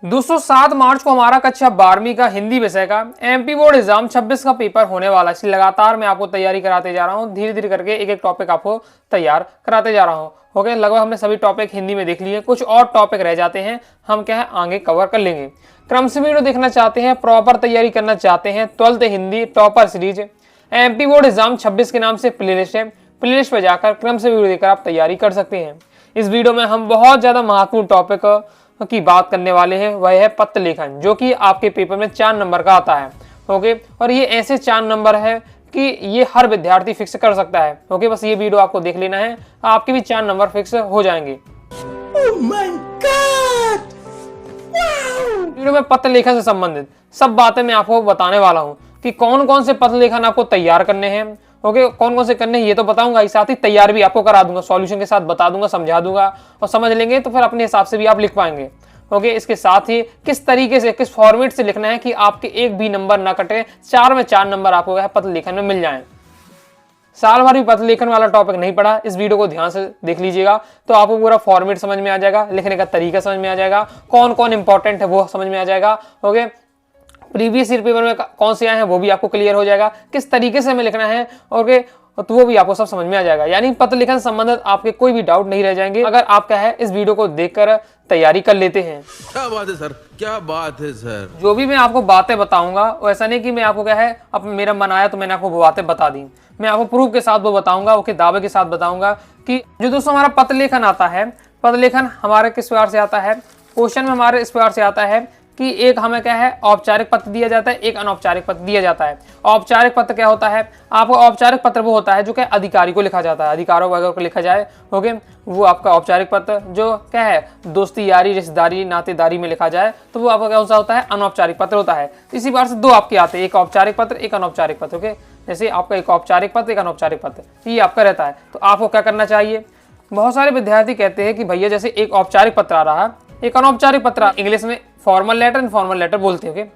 दोस्तों 7 मार्च को हमारा कक्षा 12वीं का हिंदी विषय का एमपी बोर्ड एग्जाम 26 का पेपर होने वाला है। इसलिए लगातार मैं आपको तैयारी कराते जा रहा हूँ, धीरे धीरे करके एक एक टॉपिक आपको तैयार कराते जा रहा हूँ। ओके, लगभग हमने सभी टॉपिक हिंदी में देख लिए, कुछ और टॉपिक रह जाते हैं, हम क्या है आगे कवर कर लेंगे। क्रम से वीडियो देखना चाहते हैं, प्रॉपर तैयारी करना चाहते हैं, 12th Hindi topper series MP board exam 26 के नाम से प्लेलिस्ट है, प्लेलिस्ट पर जाकर क्रम से वीडियो देखकर आप तैयारी कर सकते हैं। इस वीडियो में हम बहुत ज्यादा महत्वपूर्ण टॉपिक की बात करने वाले हैं, वह है पत्र लेखन, जो कि आपके पेपर में 4 नंबर का आता है। ओके, और ये ऐसे 4 नंबर है कि ये हर विद्यार्थी फिक्स कर सकता है। ओके, बस ये वीडियो आपको देख लेना है, आपके भी 4 नंबर फिक्स हो जाएंगे। Oh my God! Wow! Video में पत्र लेखन से संबंधित सब बातें मैं आपको बताने वाला हूँ कि कौन कौन से पत्र लेखन आपको तैयार करने हैं। ओके, कौन कौन से करने हैं ये तो बताऊंगा, इस साथ ही तैयार भी आपको करा दूंगा, सॉल्यूशन के साथ बता दूंगा, समझा दूंगा, और समझ लेंगे तो फिर अपने हिसाब से भी आप लिख पाएंगे। ओके, इसके साथ ही किस तरीके से, किस फॉर्मेट से लिखना है कि आपके एक भी नंबर ना कटे, 4 में 4 नंबर आपको पत्र लेखन में मिल जाए। साल भर भी पत्र लेखन वाला टॉपिक नहीं पढ़ा, इस वीडियो को ध्यान से देख लीजिएगा तो आपको पूरा फॉर्मेट समझ में आ जाएगा, लिखने का तरीका समझ में आ जाएगा, कौन कौन इंपॉर्टेंट है वो समझ में आ जाएगा। ओके, प्रीवियस ईयर पेपर में कौन से आए हैं वो भी आपको क्लियर हो जाएगा, किस तरीके से हमें लिखना है। ओके, तो वो भी आपको सब समझ में आ जाएगा, यानी पत्र लेखन से संबंधित आपके कोई भी डाउट नहीं रह जाएंगे अगर आप क्या है इस वीडियो को देखकर तैयारी कर लेते हैं। क्या बात है सर, क्या बात है सर। जो भी मैं आपको बातें बताऊंगा वो ऐसा नहीं कि मैं आपको क्या है अब मेरा मन आया तो मैंने आपको वो बातें बता दी, मैं आपको प्रूफ के साथ वो बताऊंगा, ओके, दावे के साथ बताऊंगा कि जो दोस्तों हमारा पत्र लेखन आता है, पत्र लेखन हमारे किस प्रकार से आता है, क्वेश्चन में हमारे इस प्रकार से आता है कि एक हमें क्या है औपचारिक पत्र दिया जाता है, एक अनौपचारिक पत्र दिया जाता है। औपचारिक पत्र क्या होता है, आपको औपचारिक पत्र वो होता है जो क्या अधिकारी को लिखा जाता है, अधिकारों वगैरह को लिखा जाए। ओके, वो आपका औपचारिक पत्र जो क्या है दोस्ती यारी रिश्तेदारी नातेदारी में लिखा जाए तो वो आपका कौन सा होता है, अनौपचारिक पत्र होता है। इसी बार से 2 आपके आते हैं, एक औपचारिक पत्र एक अनौपचारिक पत्र। ओके, जैसे आपका एक औपचारिक पत्र एक अनौपचारिक पत्र ये आपका रहता है। तो आपको क्या करना चाहिए, बहुत सारे विद्यार्थी कहते हैं कि भैया जैसे एक औपचारिक पत्र आ रहा है, एक अनौपचारिक पत्र, इंग्लिश में फॉर्मल लेटर इनफॉर्मल लेटर बोलते हैं।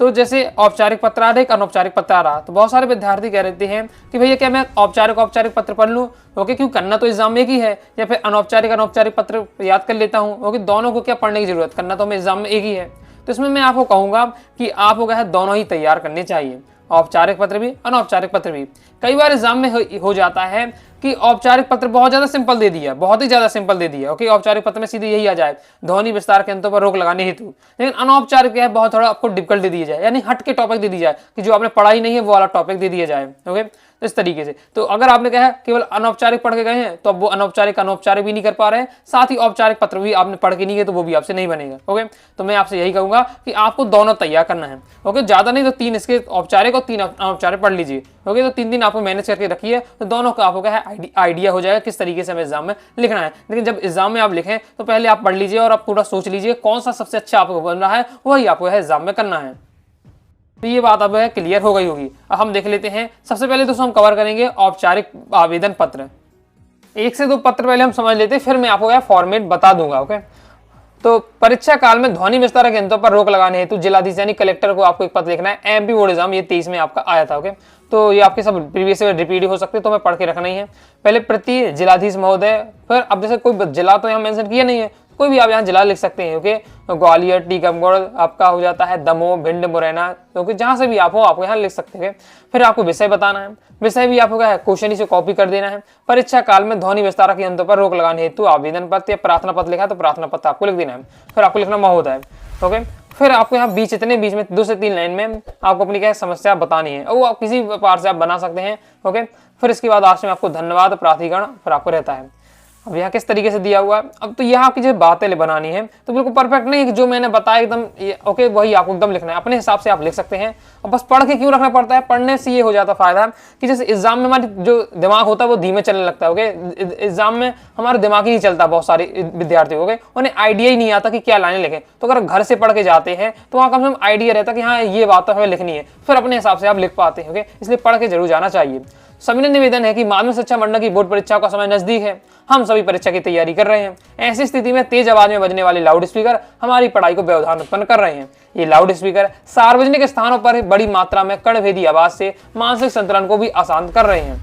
तो जैसे औपचारिक पत्र आ रहा है, एक अनौपचारिक पत्र आ रहा, तो बहुत सारे विद्यार्थी कह रहे हैं कि भैया क्या मैं औपचारिक पत्र पढ़ लूँ, ओके, क्यों करना तो एग्जाम में एक ही है, या फिर अनौपचारिक पत्र याद कर लेता हूँ। ओके, दोनों को क्या पढ़ने की जरूरत, करना तो हमें एग्जाम में एक ही है। तो इसमें मैं आपको कहूंगा कि आपको क्या है दोनों ही तैयार करने चाहिए, औपचारिक पत्र भी अनौपचारिक पत्र भी। कई बार एग्जाम में हो जाता है कि औपचारिक पत्र बहुत ज्यादा सिंपल दे दिया, बहुत ही ज्यादा सिंपल दे दिया। ओके, औपचारिक पत्र में सीधे यही आ जाए ध्वनि विस्तार के अंतों पर रोक लगाने हेतु, लेकिन अनौपचारिक है बहुत थोड़ा आपको डिफिकल्ट दे दिया जाए, यानी हट के टॉपिक दे दी जाए कि जो आपने पढ़ा ही नहीं है वो वाला टॉपिक दे दिया जाए। ओके, तो इस तरीके से तो अगर आपने क्या है केवल अनौपचारिक पढ़ के गए हैं तो अब वो अनौपचारिक भी नहीं कर पा रहे हैं, साथ ही औपचारिक पत्र भी आपने पढ़ के नहीं गए तो वो भी आपसे नहीं बनेगा। ओके, तो मैं आपसे यही कहूंगा कि आपको दोनों तैयार करना है। ओके, ज्यादा नहीं तो 3 इसके औपचारिक और 3 अनौपचारिक पढ़ लीजिए। ओके, तो 3 दिन आपको मैनेज करके रखिए, तो दोनों का आपको क्या है आइडिया हो जाएगा किस तरीके से हमें एग्जाम में लिखना है। लेकिन जब एग्जाम में आप लिखें तो पहले आप पढ़ लीजिए और आप पूरा सोच लीजिए कौन सा सबसे अच्छा आपको बन रहा है, वही आपको एग्जाम में करना है। तो ये बात अब क्लियर हो गई होगी। अब हम देख लेते हैं, सबसे पहले दोस्तों हम कवर करेंगे औपचारिक आवेदन पत्र। 1 से 2 पत्र पहले हम समझ लेते हैं, फिर मैं आपको फॉर्मेट बता दूंगा। ओके, तो परीक्षा काल में ध्वनि विस्तारक यंत्रों पर रोक लगाने हेतु जिलाधीश यानी कलेक्टर को आपको एक पत्र लिखना है। एमपी बोर्ड एग्जाम ये 23 में आपका आया था। ओके, तो ये आपके सब प्रीवियस रिपीट हो सकते हैं, तो हमें पढ़ के रखना ही है। पहले प्रति जिलाधीश महोदय, फिर अब जैसे कोई जिला तो यहाँ मेंशन किया नहीं है, कोई भी आप यहाँ जिला लिख सकते हैं। ओके, ग्वालियर टीकमगढ़ आपका हो जाता है, दमोह भिंड मुरैना, क्योंकि जहां से भी आप हो आपको यहाँ लिख सकते हैं। फिर आपको विषय बताना है, विषय भी आपको क्या है क्वेश्चन ही से कॉपी कर देना है। परीक्षा काल में ध्वनि विस्तारक यंत्रों पर रोक लगाने हेतु आवेदन पत्र या प्रार्थना पत्र लिखा तो प्रार्थना पत्र आपको लिख देना है। फिर आपको लिखना महोदय। ओके, फिर आपको यहाँ बीच में 2 से 3 लाइन में आपको अपनी क्या समस्या बतानी है, और वो आप किसी प्रकार से आप बना सकते हैं। ओके, फिर इसके बाद लास्ट में आपको धन्यवाद प्राधिकरण फिर आपको रहता है। अब यहाँ किस तरीके से दिया हुआ है, अब तो यहाँ आपकी जो बातें बनानी है तो बिल्कुल परफेक्ट नहीं कि जो मैंने बताया एकदम ओके वही आपको एकदम लिखना है, अपने हिसाब से आप लिख सकते हैं। और बस पढ़ के क्यों रखना पड़ता है, पढ़ने से ये हो जाता फायदा कि जैसे एग्जाम में हमारी जो दिमाग होता है वो धीमे चलने लगता है। ओके, एग्जाम में हमारा दिमाग ही नहीं चलता, बहुत सारे विद्यार्थियों को उन्हें आइडिया ही नहीं आता कि क्या लाइनें लिखें। तो अगर घर से पढ़ के जाते हैं तो वहाँ कम से कम आइडिया रहता है कि हाँ ये बात तो हमें लिखनी है, फिर अपने हिसाब से आप लिख पाते हैं। ओके, इसलिए पढ़ के जरूर जाना चाहिए। सभी ने निवेदन है कि माध्यमिक शिक्षा मंडल की बोर्ड परीक्षाओं का समय नजदीक है, हम सभी परीक्षा की तैयारी कर रहे हैं। ऐसी स्थिति में तेज आवाज में बजने वाले लाउड स्पीकर हमारी पढ़ाई को व्यवधान उत्पन्न कर रहे हैं। ये लाउड स्पीकर सार्वजनिक स्थानों पर बड़ी मात्रा में कणभेदी आवाज से मानसिक संतुलन को भी अशांत कर रहे हैं।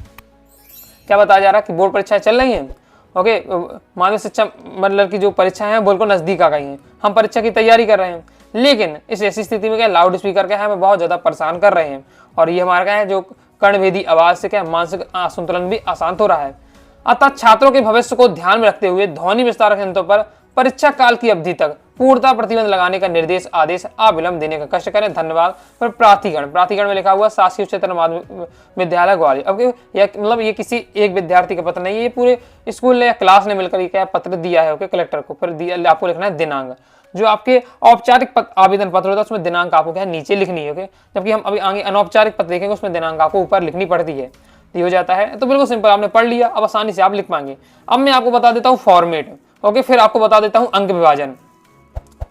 क्या बताया जा रहा है कि बोर्ड परीक्षाएं चल रही हैं। ओके, माध्यमिक शिक्षा मंडल की जो परीक्षाएं हैं बिल्कुल नजदीक आ गई हैं, हम परीक्षा की तैयारी कर रहे हैं, लेकिन इस ऐसी स्थिति में क्या लाउड स्पीकर क्या है हमें बहुत ज्यादा परेशान कर रहे हैं, और ये हमारा क्या है जो कर्णभेदी आवाज से क्या मानसिक असंतुलन भी अशांत हो रहा है। अतः छात्रों के भविष्य को ध्यान में रखते हुए ध्वनि विस्तारक यंत्रों पर परीक्षा काल की अवधि तक पूर्णतः प्रतिबंध लगाने का निर्देश आदेश अविलंब देने का कष्ट करें। धन्यवाद। पर प्राधिकरण में लिखा हुआ शासकीय उच्चतर माध्यमिक विद्यालय ग्वालियर। अब मतलब ये किसी एक विद्यार्थी का पत्र नहीं है, ये पूरे स्कूल या क्लास ने मिलकर क्या पत्र दिया है ओके कलेक्टर को। फिर आपको लिखना है दिनांक। जो आपके औपचारिक आवेदन पत्र होता है उसमें दिनांक आपको क्या है नीचे लिखनी है ओके, जबकि हम अभी आगे अनौपचारिक पत्र देखेंगे उसमें दिनांक आपको ऊपर लिखनी पड़ती है। ये हो जाता है, तो बिल्कुल सिंपल, आपने पढ़ लिया, अब आसानी से आप लिख पाएंगे। अब मैं आपको बता देता हूँ फॉर्मेट ओके, फिर आपको बता देता हूँ अंक विभाजन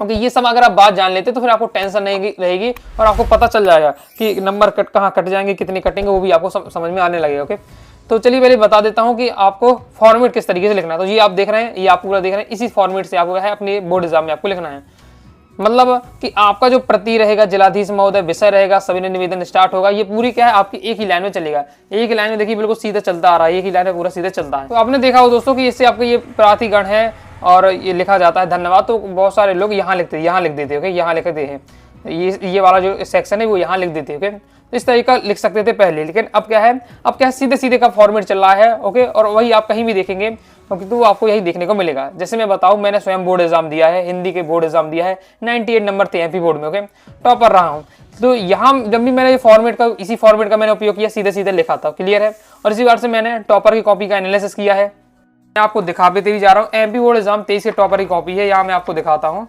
ओके। ये सब अगर आप बात जान लेते तो फिर आपको टेंशन नहीं रहेगी और आपको पता चल जाएगा कि नंबर कहाँ कट जाएंगे, कितने कटेंगे, वो भी आपको समझ में आने लगेगा ओके। तो चलिए पहले बता देता हूँ कि आपको फॉर्मेट किस तरीके से लिखना है। तो ये आप देख रहे हैं, ये आप पूरा देख रहे हैं, इसी फॉर्मेट से आपको है अपने बोर्ड एग्जाम में आपको लिखना है। मतलब कि आपका जो प्रति रहेगा, जिलाधीश महोदय, विषय रहेगा, सविनय निवेदन स्टार्ट होगा, ये पूरी क्या है आपकी एक ही लाइन में चलेगा। एक ही लाइन में देखिए बिल्कुल सीधा चलता आ रहा है, एक ही लाइन में पूरा सीधा चलता है। तो आपने देखा हो दोस्तों कि इससे आपका ये प्राधिकरण है और ये लिखा जाता है धन्यवाद। तो बहुत सारे लोग यहाँ लिख देते ओके, यहाँ लिखते हैं, ये वाला जो सेक्शन है वो यहाँ लिख देते ओके। तो इस तरीका लिख सकते थे पहले, लेकिन अब क्या है सीधे सीधे का फॉर्मेट चल रहा है ओके। और वही आप कहीं भी देखेंगे तो आपको यही देखने को मिलेगा। जैसे मैं बताऊं, मैंने स्वयं बोर्ड एग्जाम दिया है, हिंदी के बोर्ड एग्जाम दिया है, 98 नंबर थे एमपी बोर्ड में ओके, टॉपर रहा हूं। तो यहाँ जब भी मैंने इसी फॉर्मेट का मैंने उपयोग किया, सीधे सीधे लिखा था, क्लियर है। और इसी बार से मैंने टॉपर की कॉपी का एनालिसिस किया है, मैं आपको दिखाते भी जा रहा हूँ। एमपी बोर्ड एग्जाम 23 के टॉपर की कॉपी है, यहाँ मैं आपको दिखाता हूँ।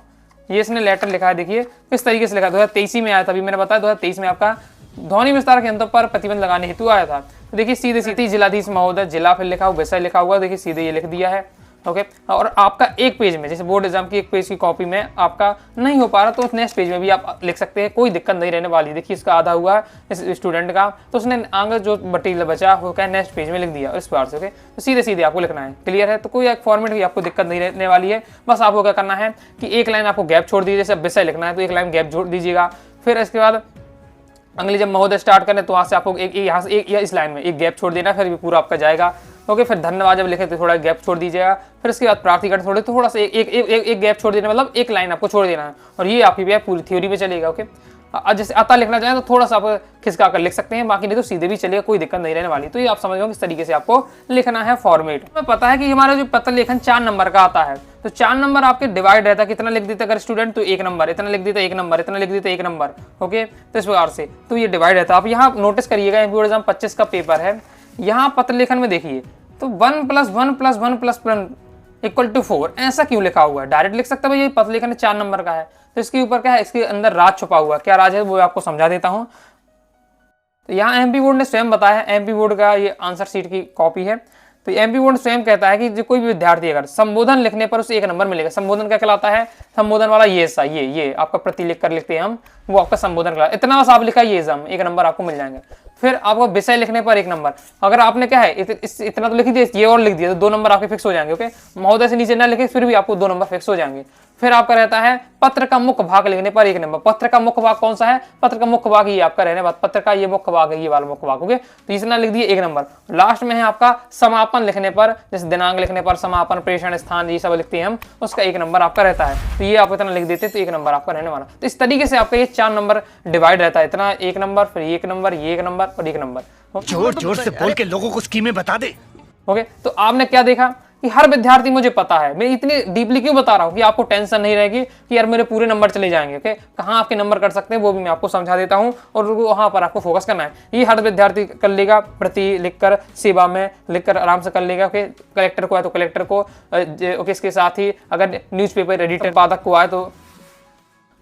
ये इसने लेटर लिखा है, देखिए किस तरीके से लिखा, 2023 में आया था। अभी मैंने बताया 2023 में आपका ध्वनि विस्तारक यंत्रों पर प्रतिबंध लगाने हेतु आया था। तो देखिए सीधे सीधे जिलाधीश महोदय, जिला फिर लिखा हुआ, विषय लिखा हुआ, देखिए सीधे ये लिख दिया है ओके। और आपका एक पेज में, जैसे बोर्ड एग्जाम की एक पेज की कॉपी में आपका नहीं हो पा रहा तो नेक्स्ट पेज में भी आप लिख सकते हैं, कोई दिक्कत नहीं रहने वाली। देखिए इसका आधा हुआ इस स्टूडेंट का, तो उसने आगे जो मटेरियल बचा वो क्या नेक्स्ट पेज में लिख दिया इस बार से ओके। तो सीधे सीधे आपको लिखना है, क्लियर है। तो कोई एक फॉर्मेट की आपको दिक्कत नहीं रहने वाली है। बस आपको क्या करना है कि एक लाइन आपको गैप छोड़ दीजिए, जैसे विषय लिखना है तो एक लाइन गैप छोड़ दीजिएगा। फिर इसके बाद अगली जब महोदय स्टार्ट करें तो वहाँ से आपको यहाँ से एक या इस लाइन में एक गैप छोड़ देना, फिर भी पूरा आपका जाएगा ओके। फिर धन्यवाद जब लिखे तो थोड़ा गैप छोड़ दीजिएगा। फिर इसके बाद प्राधिकरण छोड़े तो थोड़ा सा एक गैप छोड़ देना, मतलब एक लाइन आपको छोड़ देना है, और ये आपकी पूरी थ्योरी में चलेगा ओके। जैसे अतः लिखना चाहें तो थोड़ा सा आप खिसका कर लिख सकते हैं, बाकी नहीं तो सीधे भी चलेगा, कोई दिक्कत नहीं रहने वाली। तो ये आप समझ लो किस तरीके से आपको लिखना है फॉर्मेट। हमें पता है कि हमारा जो पत्र लेखन 4 नंबर का आता है, तो 4 नंबर आपके डिवाइड रहता है, कितना लिख देता अगर स्टूडेंट तो 1 नंबर, इतना लिख देता 1 नंबर, इतना लिख देता 1 नंबर ओके। तो इस प्रकार से तो ये डिवाइड रहता है। आप यहाँ नोटिस करिएगा, एमपी बोर्ड एग्जाम 25 का पेपर है, यहाँ पत्र लेखन में देखिए तो 1 + 1 + 1 + 1 = 4, ऐसा क्यों लिखा हुआ है। डायरेक्ट लिख सकता है भाई, ये पत्र लेखन 4 नंबर का है, तो इसके ऊपर क्या है, इसके अंदर राज छुपा हुआ है। क्या राज है वो आपको समझा देता हूँ। तो यहाँ एमपी बोर्ड ने स्वयं बताया, एमपी बोर्ड का ये आंसर शीट की कॉपी है। तो एमपी बोर्ड स्वयं कहता है कि जो कोई भी विद्यार्थी अगर संबोधन लिखने पर उसे 1 नंबर मिलेगा। संबोधन क्या कहलाता है, संबोधन वाला ये आपका प्रति लिख कर लिखते हैं हम, वो आपका संबोधन कहलाता है। इतना बस आप लिखा ये एग्जाम 1 नंबर आपको मिल जाएंगे। फिर आपको विषय लिखने पर 1 नंबर, अगर आपने क्या है इतना तो लिख दिया, ये और लिख दिया तो 2 नंबर आपके फिक्स हो जाएंगे ओके। महोदय से नीचे ना लिखे फिर भी आपको 2 नंबर फिक्स हो जाएंगे। फिर आपका रहता है पत्र का मुख्य भाग लिखने पर 1 नंबर। पत्र का मुख्य भाग कौन सा है, पत्र का मुख्य भाग ये आपका रहने वाला, पत्र का ये मुख्य भाग है, ये वाला मुख्य भाग ओके। तो इसना लिख दिए 1 नंबर। लास्ट में है आपका समापन लिखने पर, जैसे दिनांक लिखने पर, समापन, प्रेषण स्थान, ये सब लिखते हैं हम, उसका 1 नंबर आपका रहता है। तो ये आप इतना लिख देते तो 1 नंबर आपका रहने वाला। तो इस तरीके से आपका ये 4 नंबर डिवाइड रहता है, इतना 1 नंबर, फिर 1 नंबर, ये 1 नंबर और 1 नंबर। जोर जोर से बोल के लोगों को स्कीमें बता दे ओके। तो आपने क्या देखा कि हर विद्यार्थी, मुझे पता है, मैं इतनी डीपली क्यों बता रहा हूँ कि आपको टेंशन नहीं रहेगी कि यार मेरे पूरे नंबर चले जाएंगे ओके। कहाँ आपके नंबर कट सकते हैं वो भी मैं आपको समझा देता हूँ, और वहाँ पर आपको फोकस करना है। ये हर विद्यार्थी कर लेगा, प्रति लिखकर, सेवा में लिखकर आराम से कर लेगा ओके। कलेक्टर को आए तो कलेक्टर को ओके, इसके साथ ही अगर न्यूज़पेपर एडिटर संपादक को आए तो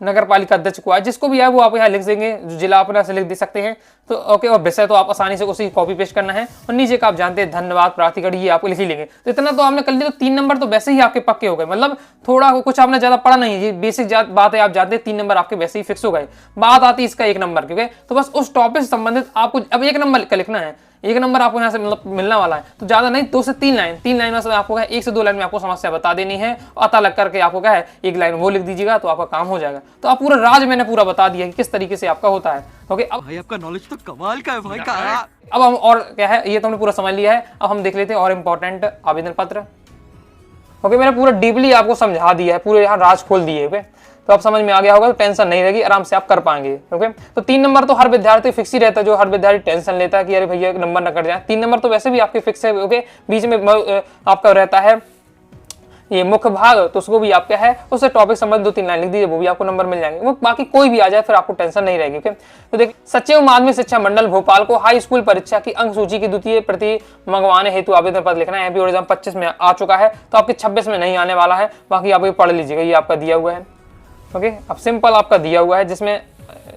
नगर पालिका अध्यक्ष को आए, जिसको भी आए वो आप यहाँ लिख देंगे, जो जिला अपना से लिख दे सकते हैं तो ओके। और विषय तो आप आसानी से उसी कॉपी पेस्ट करना है, और नीचे का आप जानते हैं धन्यवाद, प्राधिकरण, ये आपको लिख ही लेंगे। तो इतना तो आपने कर लिया, तो 3 नंबर तो वैसे ही आपके पक्के हो गए। मतलब थोड़ा कुछ आपने ज्यादा पढ़ा नहीं है, बेसिक बात है, आप जानते हैं 3 नंबर आपके वैसे ही फिक्स हो गए। बात आती है इसका 1 नंबर की, तो बस उस टॉपिक से संबंधित आपको अब 1 नंबर का लिखना है। 1 नंबर आपको यहाँ से मतलब मिलने वाला है, तो ज्यादा नहीं 2 से 3 लाइन, 3 लाइन में आपको 1 से 2 लाइन में आपको समस्या बता देनी है, अता लग करके आपको क्या है 1 लाइन वो लिख दीजिएगा तो आपका काम हो जाएगा। तो आप पूरा राज मैंने पूरा बता दिया कि किस तरीके से आपका होता है ओके। अब भाई आपका नॉलेज तो कमाल का है भाई का। अब हम और क्या है, ये तो हमने पूरा समझ लिया है। अब हम देख लेते हैं और इम्पोर्टेंट आवेदन पत्र ओके, मैंने पूरा डीपली आपको समझा दिया है, पूरे यहाँ राज खोल दिए। ओके, तो अब समझ में आ गया होगा, तो टेंशन नहीं रहेगी, आराम से आप कर पाएंगे। ओके, तो 3 नंबर तो हर विद्यार्थी फिक्स ही रहता है, जो हर विद्यार्थी टेंशन लेता है कि अरे भैया नंबर न कट जाए। 3 नंबर तो वैसे भी आपके फिक्स है। ओके, बीच में आपका रहता है ये मुख्य भाग, तो उसको भी आप क्या है उससे टॉपिक संबंध 2-3 लाइन लिख दीजिए, वो भी आपको नंबर मिल जाएंगे। वो बाकी कोई भी आ जाए फिर आपको टेंशन नहीं रहेगी। ओके, तो देखिए, सचिव माध्यमिक शिक्षा मंडल भोपाल को हाई स्कूल परीक्षा की अंक सूची की द्वितीय प्रति मंगवाने हेतु आवेदन पत्र लिखना है। एमपी एग्जाम 25 में आ चुका है, तो आपके 26 में नहीं आने वाला है, बाकी आप ये पढ़ लीजिएगा, ये आपका दिया हुआ है। ओके, अब सिंपल आपका दिया हुआ है, जिसमें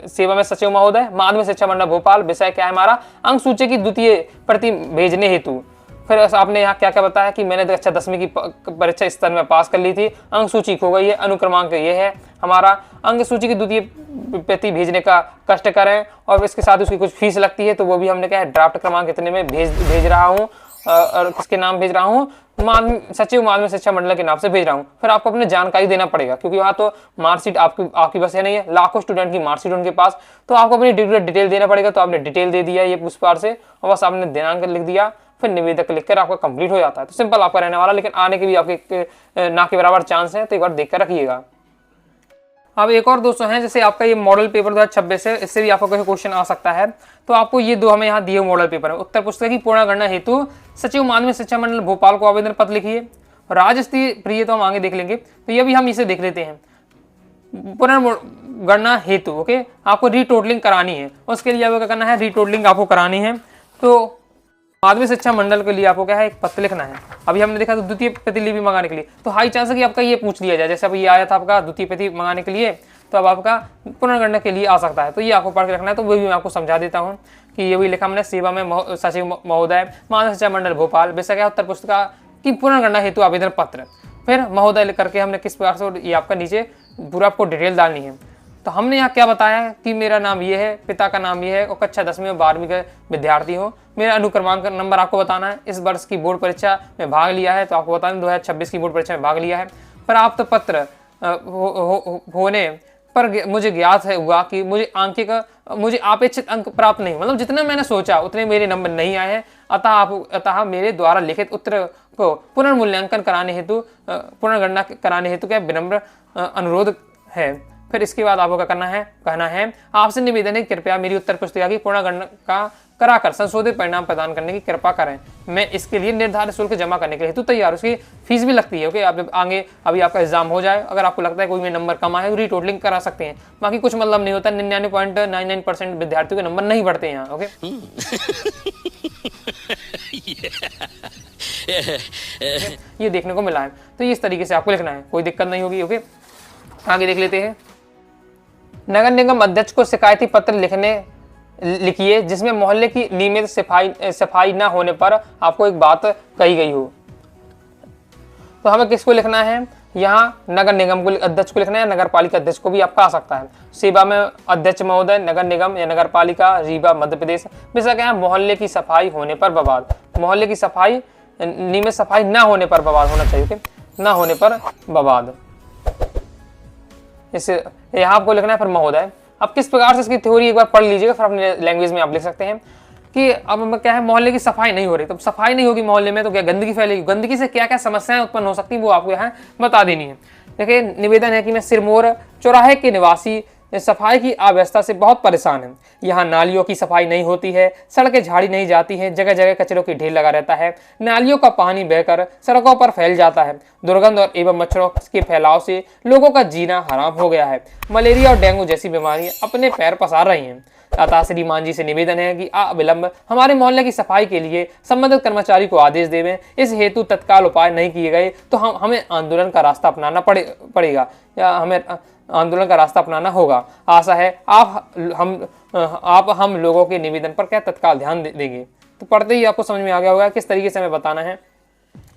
सेवा में सचिव महोदय माध्यमिक शिक्षा मंडल भोपाल, विषय क्या है हमारा अंक सूची की द्वितीय प्रति भेजने हेतु। फिर आपने यहाँ क्या क्या बताया कि मैंने कक्षा 10वीं की परीक्षा स्तर में पास कर ली थी, अंक सूची खो गई है, अनुक्रमांक ये है हमारा, अंक सूची की द्वितीय प्रति भेजने का कष्ट करें, और इसके साथ उसकी कुछ फीस लगती है, तो वो भी हमने क्या है ड्राफ्ट क्रमांक इतने में भेज रहा हूँ, और किसके नाम भेज रहा हूँ, सचिव माध्यमिक शिक्षा मंडल के नाम से भेज रहा हूँ। फिर आपको अपनी जानकारी देना पड़ेगा, क्योंकि वहाँ तो मार्कशीट आपकी बस नहीं है, लाखों स्टूडेंट की मार्कशीट उनके पास, तो आपको अपनी डिटेल देना पड़ेगा। तो आपने डिटेल दे दिया ये उस पार से, और बस आपने दिनांक लिख दिया, फिर निवेदक लिखकर आपका कंप्लीट हो जाता है। तो सिंपल आपका रहने वाला, लेकिन आने के भी आपके ना के बराबर चांस है, तो एक बार देख कर रखिएगा। अब एक और दोस्तों हैं, जैसे आपका ये मॉडल पेपर 2026 है, इससे भी आपको कोई क्वेश्चन आ सकता है। तो आपको ये दो हमें यहाँ दिए मॉडल पेपर है। उत्तर पुस्तिका की पूर्ण गणना हेतु सचिव माध्यमिक शिक्षा मंडल भोपाल को आवेदन पत्र लिखिए। राज्य स्तरीय प्रिय तो हम आगे देख लेंगे, तो ये भी हम इसे देख लेते हैं। पुनर्गणना हेतु ओके, आपको रीटोटलिंग करानी है, उसके लिए आपको क्या करना है, रीटोटलिंग आपको करानी है। तो माध्यमिक शिक्षा मंडल के लिए आपको क्या है एक पत्र लिखना है। अभी हमने देखा तो द्वितीय प्रतिलिपि मंगाने के लिए, तो हाई चांस है कि आपका ये पूछ लिया जाए, जैसे अब ये आया था आपका द्वितीय प्रति मंगाने के लिए, तो अब आपका पुनर्गणना के लिए आ सकता है, तो ये आपको पढ़ के रखना है। तो वो भी मैं आपको समझा देता हूँ कि ये भी लिखा हमने, सेवा में सचिव महोदय माध्यमिक शिक्षा मंडल भोपाल, विषय क्या उत्तर पुस्तिका की पुनर्गणना हेतु आवेदन पत्र, फिर महोदय करके हमने किस प्रकार से ये आपका नीचे पूरा आपको डिटेल डालनी है। तो हमने यहाँ क्या बताया कि मेरा नाम ये है, पिता का नाम ये है, और कक्षा 10वीं और 12वीं के विद्यार्थी हो, मेरा अनुक्रमांक नंबर आपको बताना है, इस वर्ष की बोर्ड परीक्षा में भाग लिया है, तो आपको बताना 2026 की बोर्ड परीक्षा में भाग लिया है। प्राप्त पत्र होने पर मुझे ज्ञात है हुआ कि मुझे अपेक्षित अंक प्राप्त नहीं, मतलब जितना मैंने सोचा उतने मेरे नंबर नहीं आए हैं, अतः मेरे द्वारा लिखित उत्तर को पुनर्मूल्यांकन कराने हेतु पुनर्गणना कराने हेतु क्या विनम्र अनुरोध है। फिर इसके बाद आपको क्या कहना है आपसे निवेदन है कृपया मेरी उत्तर पुस्तिका की पुनर्गणना का कराकर संशोधित परिणाम प्रदान करने की कृपा करें। मैं इसके लिए निर्धारित शुल्क जमा करने के हेतु तैयार, उसकी फीस भी लगती है। ओके, आप आगे अभी आपका एग्जाम हो जाए, अगर आपको लगता है कोई में नंबर कम आए, रीटोटलिंग करा सकते हैं, बाकी कुछ मतलब नहीं होता। 99.99% विद्यार्थियों के नंबर नहीं बढ़ते यहाँ। ओके, ये देखने को मिला है, तो इस तरीके से आपको लिखना है, कोई दिक्कत नहीं होगी। ओके, आगे देख लेते हैं। नगर निगम अध्यक्ष को शिकायती पत्र लिखिए जिसमें मोहल्ले की नियमित सफाई न होने पर आपको एक बात कही गई हो। तो हमें किसको लिखना है, यहाँ नगर निगम को अध्यक्ष को लिखना है, नगर पालिका अध्यक्ष को भी आपका आ सकता है। सेवा में अध्यक्ष महोदय नगर निगम या नगर पालिका रीवा मध्य प्रदेश। विषय क्या है, मोहल्ले की सफाई होने पर विवाद, मोहल्ले की सफाई नियमित सफाई न होने पर विवाद होना चाहिए, न होने पर विवाद। इसे यहाँ आपको लिखना है फिर महोदय। अब किस प्रकार से इसकी थ्योरी एक बार पढ़ लीजिएगा, फिर अपने लैंग्वेज में आप लिख सकते हैं कि अब क्या है, मोहल्ले की सफाई नहीं हो रही, तो सफाई नहीं होगी मोहल्ले में तो क्या गंदगी फैलेगी, गंदगी से क्या क्या समस्याएं उत्पन्न हो सकती है वो आपको यहाँ बता देनी है। देखिए, निवेदन है कि मैं सिरमौर चौराहे के निवासी सफाई की अव्यवस्था से बहुत परेशान है। यहाँ नालियों की सफाई नहीं होती है, सड़कें झाड़ी नहीं जाती हैं, जगह जगह कचरों की ढेर लगा रहता है, नालियों का पानी बहकर सड़कों पर फैल जाता है, दुर्गंध और एवं मच्छरों के फैलाव से लोगों का जीना हराम हो गया है, मलेरिया और डेंगू जैसी बीमारियां अपने पैर पसार रही हैं। अतः श्रीमान जी से निवेदन है कि अविलंब हमारे मोहल्ले की सफाई के लिए संबंधित कर्मचारी को आदेश देवें। इस हेतु तत्काल उपाय नहीं किए गए तो हमें आंदोलन का रास्ता अपनाना पड़ेगा या हमें आंदोलन का रास्ता अपनाना होगा। आशा है आप हम लोगों के निवेदन पर क्या तत्काल ध्यान देंगे। तो पढ़ते ही आपको समझ में आ गया होगा किस तरीके से हमें बताना है।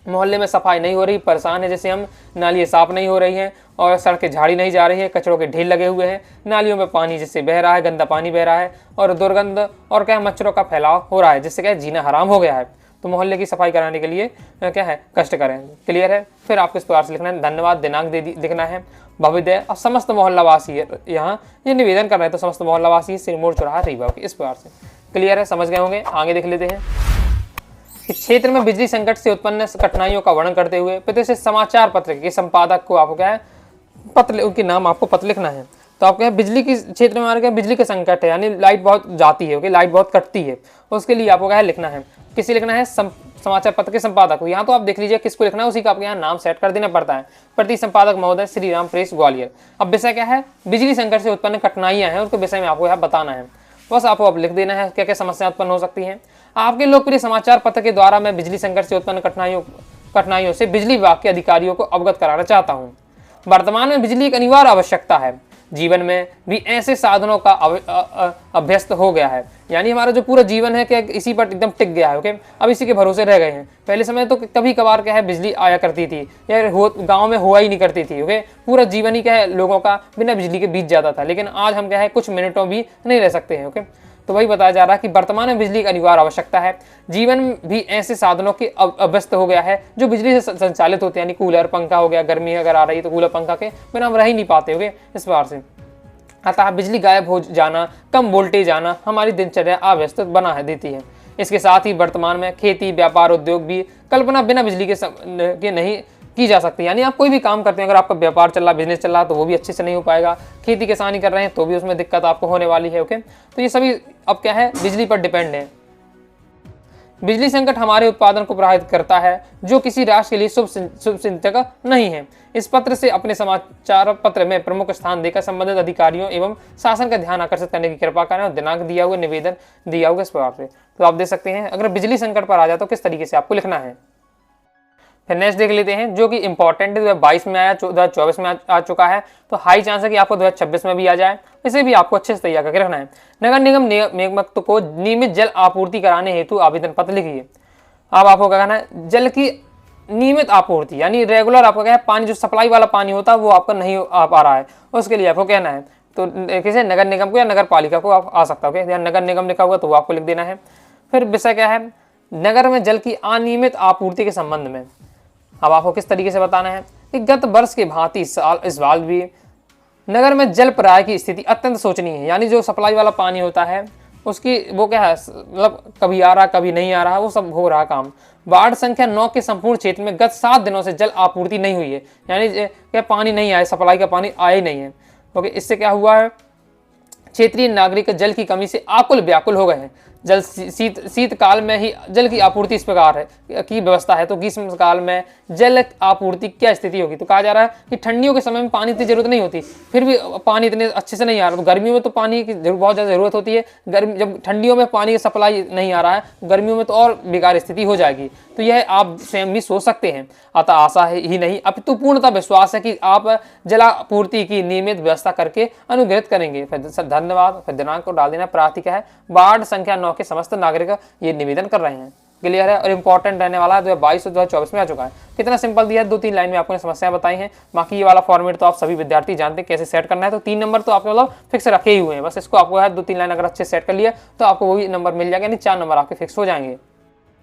मोहल्ले में सफाई नहीं हो रही, परेशान है, जैसे हम नालियाँ साफ नहीं हो रही हैं और सड़कें झाड़ी नहीं जा रही है, कचरों के ढेर लगे हुए हैं, नालियों में पानी जिससे बह रहा है, गंदा पानी बह रहा है और दुर्गंध और क्या मच्छरों का फैलाव हो रहा है, जिससे क्या जीना हराम हो गया है। तो मोहल्ले की सफाई कराने के लिए क्या है, कष्ट करें। क्लियर है। फिर आपको इस प्रकार से लिखना है, धन्यवाद दिनांक लिखना है, भव्य और समस्त मोहल्लावासी यहाँ ये निवेदन कर रहे हैं, तो समस्त मोहल्लावासी सिरमौर चौराहा रीवा, इस प्रकार से। क्लियर है, समझ गए होंगे। आगे देख लेते हैं। कि क्षेत्र में बिजली संकट से उत्पन्न कठिनाइयों का वर्णन करते हुए प्रतिष्ठित समाचार पत्र के संपादक को आपको क्या है पत्र, उनके नाम आपको पत्र लिखना है। तो आपको बिजली की क्षेत्र में हमारे क्या बिजली का संकट है, यानी लाइट बहुत जाती है, ओके, लाइट बहुत कटती है, उसके लिए आपको क्या है लिखना है, किसी लिखना है समाचार पत्र के संपादक को। यहाँ तो आप देख लीजिए किसको लिखना है, उसी का आपको यहाँ नाम सेट कर देना पड़ता है। प्रति संपादक महोदय श्री राम प्रेस ग्वालियर। अब विषय क्या है, बिजली संकट से उत्पन्न कठिनाइयां हैं, उसके विषय में आपको यहाँ बताना है। बस आपको अब लिख देना है क्या क्या समस्या उत्पन्न हो सकती हैं। आपके लोकप्रिय समाचार पत्र के द्वारा मैं बिजली संकट से उत्पन्न कठिनाइयों से बिजली विभाग के अधिकारियों को अवगत कराना चाहता हूँ। वर्तमान में बिजली एक अनिवार्य आवश्यकता है, जीवन में भी ऐसे साधनों का अभ्यस्त हो गया है, यानी हमारा जो पूरा जीवन है क्या इसी पर एकदम टिक गया है, ओके। अब इसी के भरोसे रह गए हैं। पहले समय तो कभी कभार क्या है बिजली आया करती थी या गांव में हुआ ही नहीं करती थी, ओके। पूरा जीवन ही क्या है लोगों का बिना बिजली के बीत जाता था, लेकिन आज हम क्या है कुछ मिनटों भी नहीं रह सकते हैं, ओके। तो वही बताया जा रहा है कि वर्तमान में बिजली की अनिवार्य आवश्यकता है, जीवन भी ऐसे साधनों के अभ्यस्त हो गया है जो बिजली से संचालित होते हैं, यानी कूलर पंखा हो गया, गर्मी अगर आ रही है तो कूलर पंखा के बिना हम रह ही नहीं पाते, ओके, इस बार से। अतः बिजली गायब हो जाना, कम वोल्टेज आना हमारी दिनचर्या अव्यस्त बना है देती है। इसके साथ ही वर्तमान में खेती, व्यापार, उद्योग भी कल्पना बिना बिजली के नहीं की जा सकती। यानी आप कोई भी काम करते हैं, अगर आपका व्यापार चल रहा, बिजनेस चल रहा, तो वो भी अच्छे से नहीं हो पाएगा। खेती किसानी कर रहे हैं तो भी उसमें दिक्कत आपको होने वाली है, ओके। तो ये सभी अब क्या है बिजली पर डिपेंड है। बिजली संकट हमारे उत्पादन को प्रभावित करता है, जो किसी राष्ट्र के लिए शुभ चिंतक नहीं है। इस पत्र से अपने समाचार पत्र में प्रमुख स्थान देकर संबंधित अधिकारियों एवं शासन का ध्यान आकर्षित करने की कृपा करें और दिनांक दिया हुआ निवेदन दिया हुआ इस प्रकार से। तो आप देख सकते हैं अगर बिजली संकट पर आ जाए तो किस तरीके से आपको लिखना है। फिर नेक्स्ट देख लेते हैं जो कि इंपॉर्टेंट है, 2022 में आया, 2024 में आ चुका है, तो हाई चांस है कि आपको 2026 में भी आ जाए। इसे भी आपको अच्छे से तैयार करके रखना है। नगर निगम नियामक को नियमित जल आपूर्ति कराने हेतु आवेदन पत्र लिखिए। अब आपको क्या करना है, जल की नियमित आपूर्ति, यानी रेगुलर आपका क्या है पानी जो सप्लाई वाला पानी होता है वो आपका नहीं आ पा रहा है, उसके लिए आपको कहना है। तो किसी नगर निगम को या नगर पालिका को आप आ सकता है, नगर निगम लिखा हुआ तो वो आपको लिख देना है। फिर विषय क्या है, नगर में जल की अनियमित आपूर्ति के संबंध में अब आपको किस तरीके से बताना है कि गत वर्ष के भांति इस बार भी नगर में जल प्रवाह की स्थिति अत्यंत शोचनीय है। यानी जो सप्लाई वाला पानी होता है उसकी वो क्या है मतलब कभी आ रहा कभी नहीं आ रहा, वो सब हो रहा काम। वार्ड संख्या 9 के संपूर्ण क्षेत्र में गत 7 दिनों से जल आपूर्ति नहीं हुई है, यानी क्या पानी नहीं आया, सप्लाई का पानी आया ही नहीं है, ओके। इससे क्या हुआ है, क्षेत्रीय नागरिक जल की कमी से आकुल व्याकुल हो गए हैं। जल शीत काल में ही जल की आपूर्ति इस प्रकार है की व्यवस्था है, तो ग्रीष्म काल में जल आपूर्ति क्या स्थिति होगी। तो कहा जा रहा है कि ठंडियों के समय में पानी की जरूरत नहीं होती, फिर भी पानी इतने अच्छे से नहीं आ रहा। तो गर्मियों में तो पानी की बहुत ज़्यादा जरूरत होती है, जब ठंडियों में पानी की सप्लाई नहीं आ रहा है, गर्मियों में तो और बेकार स्थिति हो जाएगी। तो यह आप स्वयं भी सोच सकते हैं। अतः आशा ही नहीं अपितु पूर्णतः विश्वास है कि आप जलापूर्ति की नियमित व्यवस्था करके अनुग्रहित करेंगे। फिर धन्यवाद। फिर दिनांक को डाल देना, प्रार्थी क्या है, वार्ड संख्या 9 के समस्त नागरिक ये निवेदन कर रहे हैं। क्लियर है और इंपॉर्टेंट रहने वाला है, 2022 और 2024 में आ चुका है। कितना सिंपल दिया है, 2-3 लाइन में आपको समस्याएं बताई हैं। बाकी ये वाला फॉर्मेट तो आप सभी विद्यार्थी जानते हैं कैसे सेट करना है। तो 3 नंबर तो आपके मतलब फिक्स रखे ही हुए हैं, बस इसको आपको है 2-3 लाइन अगर अच्छे सेट कर लिया तो आपको वही नंबर मिल जाएगा, यानी 4 नंबर आपके फिक्स हो जाएंगे।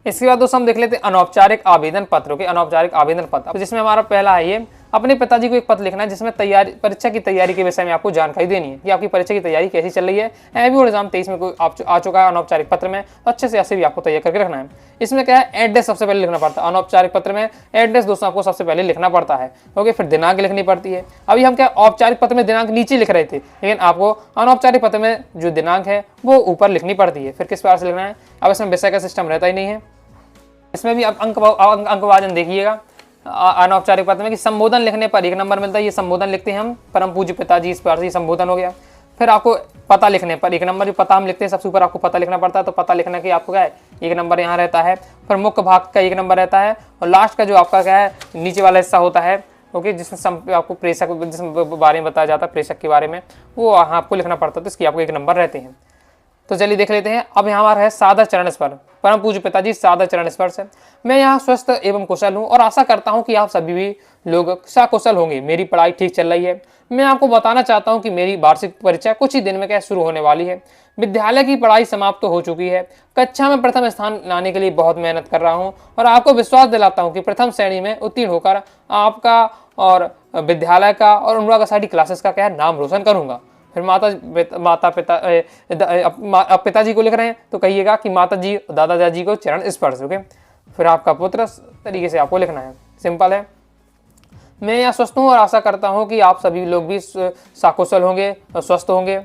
इसके बाद दोस्तों हम देख लेते हैं अनौपचारिक आवेदन पत्र के अनौपचारिक आवेदन पत्र, जिसमें हमारा पहला है ये अपने पिताजी को एक पत्र लिखना है जिसमें परीक्षा की तैयारी के विषय में आपको जानकारी देनी है कि आपकी परीक्षा की तैयारी कैसी चल रही है। एबी एग्जाम 23 में कोई आ चुका है अनौपचारिक पत्र में, तो अच्छे से ऐसे भी आपको तैयार करके रखना है। इसमें क्या है, एड्रेस सबसे पहले लिखना पड़ता है। अनौपचारिक पत्र में एड्रेस दोस्तों आपको सबसे पहले लिखना पड़ता है, ओके। फिर दिनांक लिखनी पड़ती है। अभी हम क्या औपचारिक पत्र में दिनांक नीचे लिख रहे थे, लेकिन आपको अनौपचारिक पत्र में जो दिनांक है वो ऊपर लिखनी पड़ती है। फिर किस प्रकार से लिखना है, अब इसमें विषय का सिस्टम रहता ही नहीं है। इसमें भी आप अंकवाचन देखिएगा अनौपचारिक पत्र में कि संबोधन लिखने पर 1 नंबर मिलता है। ये संबोधन लिखते हैं हम, परम पूज्य पिताजी, इस प्रकार से संबोधन हो गया। फिर आपको पता लिखने पर 1 नंबर, जो पता हम लिखते हैं सबसे ऊपर आपको पता लिखना पड़ता है, तो पता लिखने के आपको क्या है 1 नंबर यहाँ रहता है। फिर मुख्य भाग का 1 नंबर रहता है, और लास्ट का जो आपका क्या है नीचे वाला हिस्सा होता है, ओके, जिसमें आपको प्रेषक जिसमें बारे में बताया जाता है, प्रेषक के बारे में, वो आपको लिखना पड़ता है, तो इसकी आपको 1 नंबर रहते हैं। तो चलिए देख लेते हैं। अब यहाँ हमारा है सादर चरण स्पर्श, परम पूज्य पिताजी सादर चरण स्पर्श है। मैं यहाँ स्वस्थ एवं कुशल हूँ और आशा करता हूँ कि आप सभी भी लोग सकुशल होंगे। मेरी पढ़ाई ठीक चल रही है। मैं आपको बताना चाहता हूँ कि मेरी वार्षिक परीक्षा कुछ ही दिन में क्या शुरू होने वाली है। विद्यालय की पढ़ाई समाप्त तो हो चुकी है। कक्षा में प्रथम स्थान लाने के लिए बहुत मेहनत कर रहा हूँ और आपको विश्वास दिलाता हूँ कि प्रथम श्रेणी में उत्तीर्ण होकर आपका और विद्यालय का और अनुराग आषाढ़ी क्लासेस का क्या नाम रोशन करूँगा। फिर पिताजी को लिख रहे हैं तो कहिएगा कि माता जी दादाजी को चरण स्पर्श, ओके। फिर आपका पुत्र, इस तरीके से आपको लिखना है। सिंपल है। मैं यहाँ स्वस्थ हूँ और आशा करता हूँ कि आप सभी लोग भी सकुशल होंगे और स्वस्थ होंगे।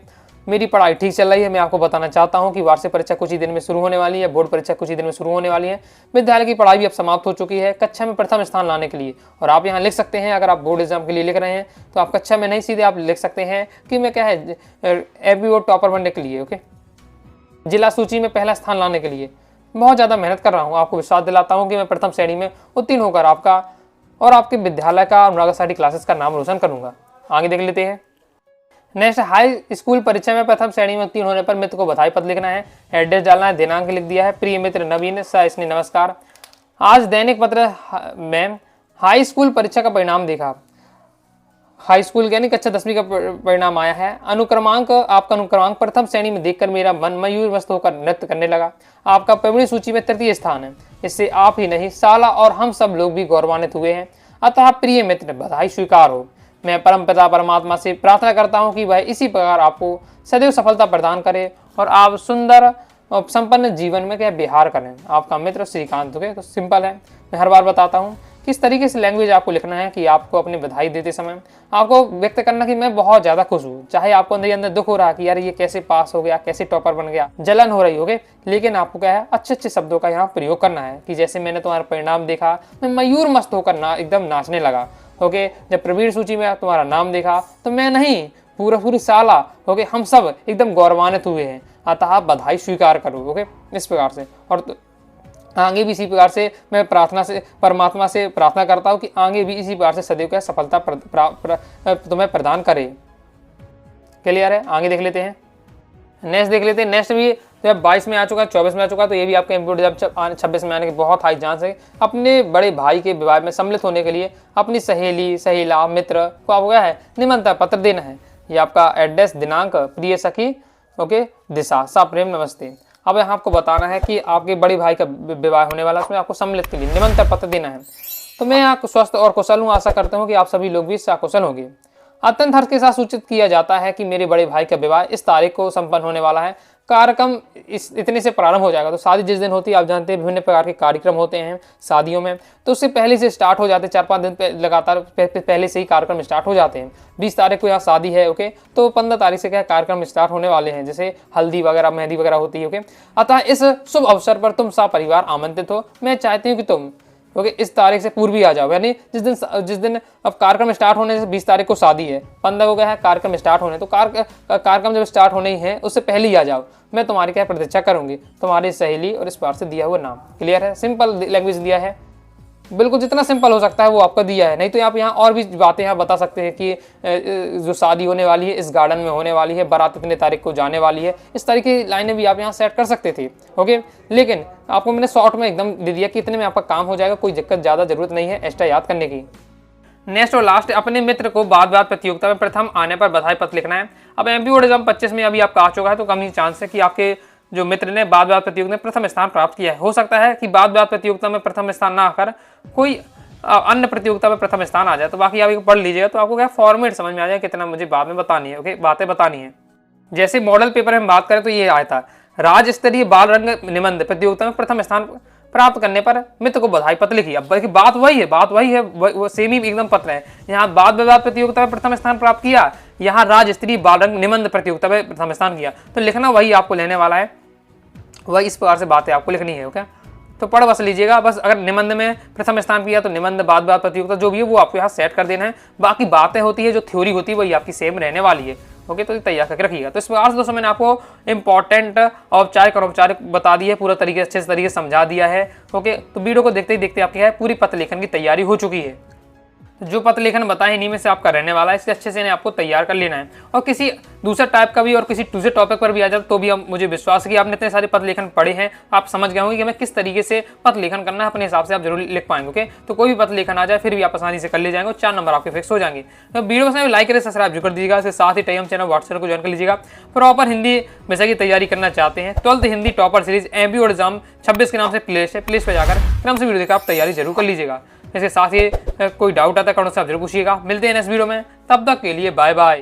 मेरी पढ़ाई ठीक चल रही है। मैं आपको बताना चाहता हूँ कि वार्षिक परीक्षा कुछ ही दिन में शुरू होने वाली है, बोर्ड परीक्षा कुछ ही दिन में शुरू होने वाली है। विद्यालय की पढ़ाई भी अब समाप्त हो चुकी है कक्षा में प्रथम स्थान लाने के लिए। और आप यहाँ लिख सकते हैं, अगर आप बोर्ड एग्जाम के लिए लिख रहे हैं तो आप कक्षा में नहीं, सीधे आप लिख सकते हैं कि मैं क्या है एमपी टॉपर बनने के लिए, ओके, जिला सूची में पहला स्थान लाने के लिए बहुत ज़्यादा मेहनत कर रहा हूँ। आपको विश्वास दिलाता हूँ कि मैं प्रथम श्रेणी में उत्तीर्ण होकर आपका और आपके विद्यालय का और अनुराग क्लासेस का नाम रोशन करूँगा। आगे देख लेते हैं। नेक्स्ट, हाई स्कूल परीक्षा में प्रथम श्रेणी में उत्तीर्ण होने पर मित्र को बधाई पत्र लिखना है, एड्रेस डालना है, दिनांक लिख दिया है। प्रिय मित्र नवीन इसने नमस्कार, आज दैनिक पत्र में हाई स्कूल परीक्षा का परिणाम देखा। हाई स्कूल यानी कक्षा 10वीं का परिणाम आया है। अनुक्रमांक, आपका अनुक्रमांक प्रथम श्रेणी में देखकर मेरा मन मयूर मस्त होकर नृत्य करने लगा। आपका प्रवीण सूची में तृतीय स्थान है। इससे आप ही नहीं, साला और हम सब लोग भी गौरवान्वित हुए हैं। अतः प्रिय मित्र, बधाई स्वीकार हो। मैं परम पिता परमात्मा से प्रार्थना करता हूँ कि वह इसी प्रकार आपको सदैव सफलता प्रदान करे और आप सुंदर और संपन्न जीवन में क्या विहार करें। आपका मित्र श्रीकांत। ओके, तो सिंपल है। मैं हर बार बताता हूँ किस तरीके से लैंग्वेज आपको लिखना है कि आपको अपनी बधाई देते समय आपको व्यक्त करना कि मैं बहुत ज़्यादा खुश हूँ। चाहे आपको अंदर ही अंदर दुख हो रहा है कि यार ये कैसे पास हो गया, कैसे टॉपर बन गया, जलन हो रही होगी, लेकिन आपको क्या है अच्छे अच्छे शब्दों का यहाँ प्रयोग करना है कि जैसे मैंने तुम्हारा परिणाम देखा मैं मयूर मस्त होकर एकदम नाचने लगा। ओके, जब प्रवीण सूची में तुम्हारा नाम देखा तो मैं नहीं, पूरी साला, ओके, हम सब एकदम गौरवान्वित हुए हैं। अतः बधाई स्वीकार करो। ओके, इस प्रकार से। और आगे भी इसी प्रकार से मैं परमात्मा से प्रार्थना करता हूँ कि आगे भी इसी प्रकार से सदैव का सफलता तुम्हें प्रदान करे। क्लियर है? आगे देख लेते हैं। नेक्स्ट देख लेते हैं। नेक्स्ट भी जब 22 में आ चुका, 24 में आ चुका, तो ये भी आपका एमपी जब 26 में आने की बहुत हाई चांस है। अपने बड़े भाई के विवाह में सम्मिलित होने के लिए अपनी सहेली, सहेला, मित्र को आपको क्या है निमंत्रण पत्र देना है। ये आपका एड्रेस, दिनांक, प्रिय सखी, ओके, दिशा, सा प्रेम, नमस्ते। अब यहाँ आपको बताना है कि आपके बड़े भाई का विवाह होने वाला है, उसमें आपको सम्मिलित के लिए निमंत्रण पत्र देना है। तो मैं यहाँ स्वस्थ और कुशल हूँ, आशा करता हूँ कि आप सभी लोग भी सकुशल होंगे। अत्यंत हर्ष के साथ सूचित किया जाता है कि मेरे बड़े भाई का विवाह इस तारीख को संपन्न होने वाला है। कार्यक्रम इतने से प्रारंभ हो जाएगा। तो शादी जिस दिन होती है, आप जानते हैं विभिन्न प्रकार के कार्यक्रम होते हैं शादियों में, तो उससे पहले से स्टार्ट हो जाते हैं। 4-5 दिन लगातार पहले से ही कार्यक्रम स्टार्ट हो जाते हैं। 20 तारीख को यहाँ शादी है, ओके, तो 15 तारीख से क्या कार्यक्रम स्टार्ट होने वाले हैं, जैसे हल्दी वगैरह, मेहंदी वगैरह होती है। ओके, अतः इस शुभ अवसर पर तुम सपरिवार आमंत्रित हो। मैं चाहती हूँ कि तुम ओके इस तारीख से पूर्व ही आ जाओ, यानी जिस दिन अब कार्यक्रम स्टार्ट होने से 20 तारीख को शादी है, 15 को क्या है कार्यक्रम स्टार्ट होने, तो कार्यक्रम जब स्टार्ट होने ही है उससे पहले ही आ जाओ। मैं तुम्हारी क्या प्रतीक्षा करूंगी, तुम्हारी सहेली और इस बार से दिया हुआ नाम। क्लियर है? सिंपल लैंग्वेज दिया है, बिल्कुल जितना सिंपल हो सकता है वो आपका दिया है। नहीं तो आप यहाँ और भी बातें यहाँ बता सकते हैं कि जो शादी होने वाली है इस गार्डन में होने वाली है, बारात इतने तारीख को जाने वाली है, इस तरह की लाइनें भी आप यहाँ सेट कर सकते थे। ओके, लेकिन आपको मैंने शॉर्ट में एकदम दे दिया कि इतने में आपका काम हो जाएगा, कोई दिक्कत ज़्यादा जरूरत नहीं है एक्स्ट्रा याद करने की। नेक्स्ट और लास्ट, अपने मित्र को बात प्रतियोगिता में प्रथम आने पर बधाई पत्र लिखना है। अब एमपी बोर्ड एग्जाम 25 में अभी आपका आ चुका है, तो कम ही चांस है कि आपके जो मित्र ने बात प्रतियोगिता में प्रथम स्थान प्राप्त किया है। हो सकता है कि बात प्रतियोगिता में प्रथम स्थान ना आकर कोई अन्य प्रतियोगिता में प्रथम स्थान आ जाए, तो बाकी आप पढ़ लीजिएगा तो आपको क्या फॉर्मेट समझ में आ जाए कितना मुझे बाद में बतानी है। ओके, बातें बतानी है। जैसे मॉडल पेपर में बात करें तो ये आया था, राज्य स्तरीय बाल रंग निबंध प्रतियोगिता में प्रथम स्थान प्राप्त करने पर मित्र को बधाई पत्र लिखी। अब बल्कि बात वही है, वो सेम ही एकदम पत्र है। यहाँ वाद विवाद प्रतियोगिता में प्रथम स्थान प्राप्त किया, यहाँ राज्य स्तरीय बाल रंग निबंध प्रतियोगिता में प्रथम स्थान किया, तो लिखना वही आपको लेने वाला है, वही इस प्रकार से बातें आपको लिखनी है। ओके, तो पढ़ बस लीजिएगा। बस अगर निबंध में प्रथम स्थान किया तो निबंध वाद विवाद प्रतियोगिता जो भी है वो आपको यहाँ सेट कर देना है। बाकी बातें होती है, जो थ्योरी होती है वही आपकी सेम रहने वाली है। ओके, तो तैयार करके रखिएगा। तो इस प्रकार से दोस्तों मैंने आपको इंपॉर्टेंट औपचारिक और औपचारिक बता दी है, पूरा तरीके अच्छे तरीके से समझा दिया है। ओके, तो वीडियो को देखते ही देखते आपकी है पूरी पत्र लेखन की तैयारी हो चुकी है। जो पत्र लेखन बताए इन्हीं में से आपका रहने वाला है, इसलिए अच्छे से आपको तैयार कर लेना है। और किसी दूसरे टाइप का भी और किसी दूसरे टॉपिक पर भी आ जाए तो भी मुझे विश्वास है कि आपने इतने सारे पत्र लेखन पढ़े हैं, आप समझ गए होंगे कि मैं किस तरीके से पत्र लेखन करना है, अपने हिसाब से आप जरूर लिख पाएंगे। ओके, तो कोई भी पत्र लेखन आ जाए फिर भी आप आसानी से कर ले जाएंगे, 4 नंबर आपके फिक्स हो जाएंगे। तो वीडियो को लाइक करें, सब्सक्राइब कर दीजिएगा। इसके साथ ही टेलीग्राम चैनल, व्हाट्सएप को ज्वाइन कर लीजिएगा। प्रॉपर हिंदी विषय की तैयारी करना चाहते हैं, 12th Hindi topper series MP board exam 26 के नाम से प्लेलिस्ट है, प्लेलिस्ट पे जाकर क्रम से वीडियो देखकर आप तैयारी जरूर कर लीजिएगा। इसके साथ ही कोई डाउट आता है कमेंट से आप जरूर पूछिएगा। मिलते हैं नेक्स्ट वीडियो में, तब तक के लिए बाय बाय।